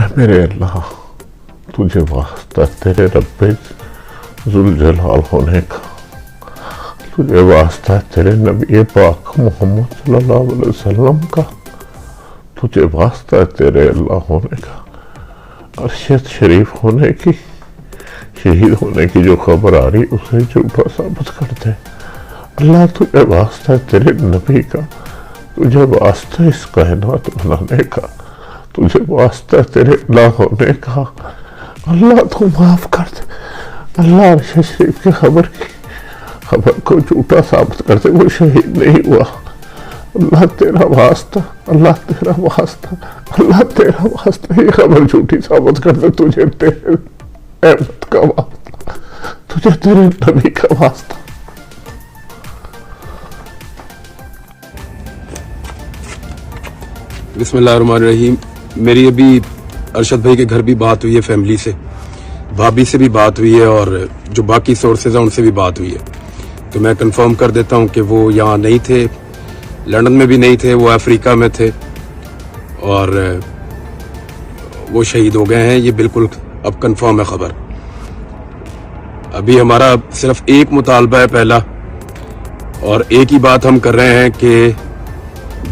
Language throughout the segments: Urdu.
اے میرے اللہ، تجھے واسطہ تیرے رب ذوالجلال ہونے کا، تجھے واسطہ تیرے نبی پاک محمد صلی اللہ علیہ وسلم کا، تجھے واسطہ تیرے اللہ ہونے کا، ارشد شریف ہونے کی، شہید ہونے کی جو خبر آ رہی اسے جھوٹا ثابت کر دے۔ اللہ تجھے واسطہ تیرے نبی کا، تجھے واسطہ اس کائنات بنانے کا، تجھے واسطہ تیرے اللہ ہونے کا، اللہ تو معاف کر دے۔ اللہ ارشد شریف کی خبر کو جھوٹا ثابت کر دے، وہ شہید نہیں ہوا۔ اللہ تیرا واسطہ، اللہ تیرا واسطہ، اللہ تیرا واسطہ یہ خبر جھوٹی ثابت کر دے، تجھے تیرے احمد کا واسطہ، تجھے تیرے نبی کا واسطہ۔ بسم اللہ الرحمن الرحیم۔ میری ابھی ارشد بھائی کے گھر بھی بات ہوئی ہے، فیملی سے، بھابھی سے بھی بات ہوئی ہے، اور جو باقی سورسز ہیں ان سے بھی بات ہوئی ہے۔ تو میں کنفرم کر دیتا ہوں کہ وہ یہاں نہیں تھے، لندن میں بھی نہیں تھے، وہ افریقہ میں تھے، اور وہ شہید ہو گئے ہیں، یہ بالکل اب کنفرم ہے خبر۔ ابھی ہمارا صرف ایک مطالبہ ہے پہلا، اور ایک ہی بات ہم کر رہے ہیں کہ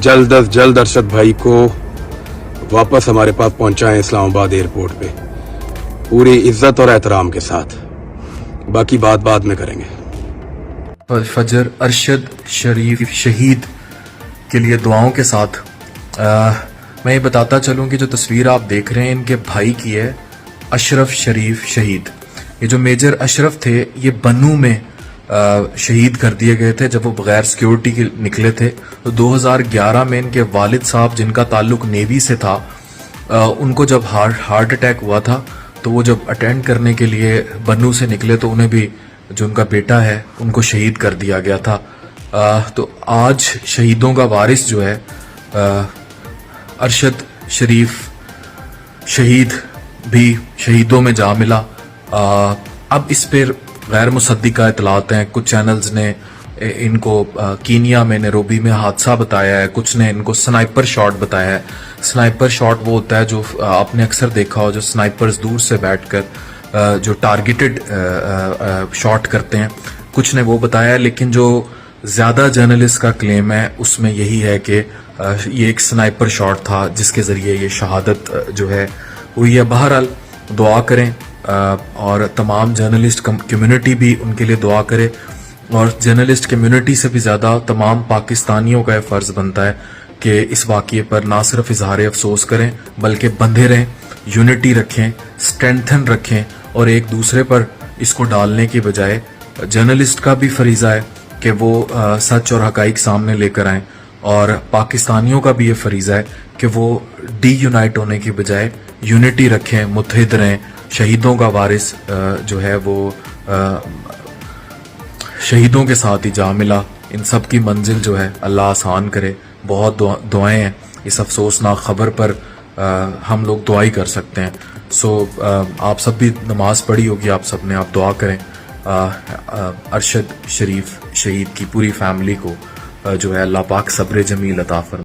جلد از جلد ارشد بھائی کو واپس ہمارے پاس پہنچائیں اسلام آباد ایئرپورٹ پہ، پوری عزت اور احترام کے ساتھ۔ باقی بات بعد میں کریں گے۔ فجر ارشد شریف شہید کے لیے دعاؤں کے ساتھ میں یہ بتاتا چلوں کہ جو تصویر آپ دیکھ رہے ہیں ان کے بھائی کی ہے، اشرف شریف شہید۔ یہ جو میجر اشرف تھے یہ بنو میں شہید کر دیے گئے تھے جب وہ بغیر سیکیورٹی کے نکلے تھے۔ تو 2011 میں ان کے والد صاحب جن کا تعلق نیوی سے تھا، ان کو جب ہارٹ اٹیک ہوا تھا تو وہ جب اٹینڈ کرنے کے لیے بنو سے نکلے تو انہیں بھی جو ان کا بیٹا ہے ان کو شہید کر دیا گیا تھا۔ تو آج شہیدوں کا وارث جو ہے ارشد شریف شہید بھی شہیدوں میں جا ملا۔ اب اس پر غیر مصدقہ اطلاعات ہیں، کچھ چینلز نے ان کو کینیا میں نیروبی میں حادثہ بتایا ہے، کچھ نے ان کو سنائپر شاٹ بتایا ہے۔ سنائپر شاٹ وہ ہوتا ہے جو آپ نے اکثر دیکھا ہو، جو سنائپرز دور سے بیٹھ کر جو ٹارگیٹڈ شاٹ کرتے ہیں، کچھ نے وہ بتایا ہے، لیکن جو زیادہ جرنلسٹ کا کلیم ہے اس میں یہی ہے کہ یہ ایک سنائپر شاٹ تھا جس کے ذریعے یہ شہادت جو ہے ہوئی ہے۔ بہرحال دعا کریں، اور تمام جرنلسٹ کمیونٹی بھی ان کے لیے دعا کرے، اور جرنلسٹ کمیونٹی سے بھی زیادہ تمام پاکستانیوں کا یہ فرض بنتا ہے کہ اس واقعے پر نہ صرف اظہار افسوس کریں بلکہ بندھے رہیں، یونٹی رکھیں، اسٹرینتھن رکھیں، اور ایک دوسرے پر اس کو ڈالنے کی بجائے جرنلسٹ کا بھی فریضہ ہے کہ وہ سچ اور حقائق سامنے لے کر آئیں، اور پاکستانیوں کا بھی یہ فریضہ ہے کہ وہ ڈی یونائٹ ہونے کی بجائے یونٹی رکھیں، متحد رہیں۔ شہیدوں کا وارث جو ہے وہ شہیدوں کے ساتھ ہی جا ملا۔ ان سب کی منزل جو ہے اللہ آسان کرے۔ بہت دعائیں ہیں اس افسوسناک خبر پر، ہم لوگ دعا ہی کر سکتے ہیں۔ آپ سب بھی نماز پڑھی ہوگی، آپ سب نے، آپ دعا کریں ارشد شریف شہید کی پوری فیملی کو جو ہے اللہ پاک صبر جمیل عطا فرمائے۔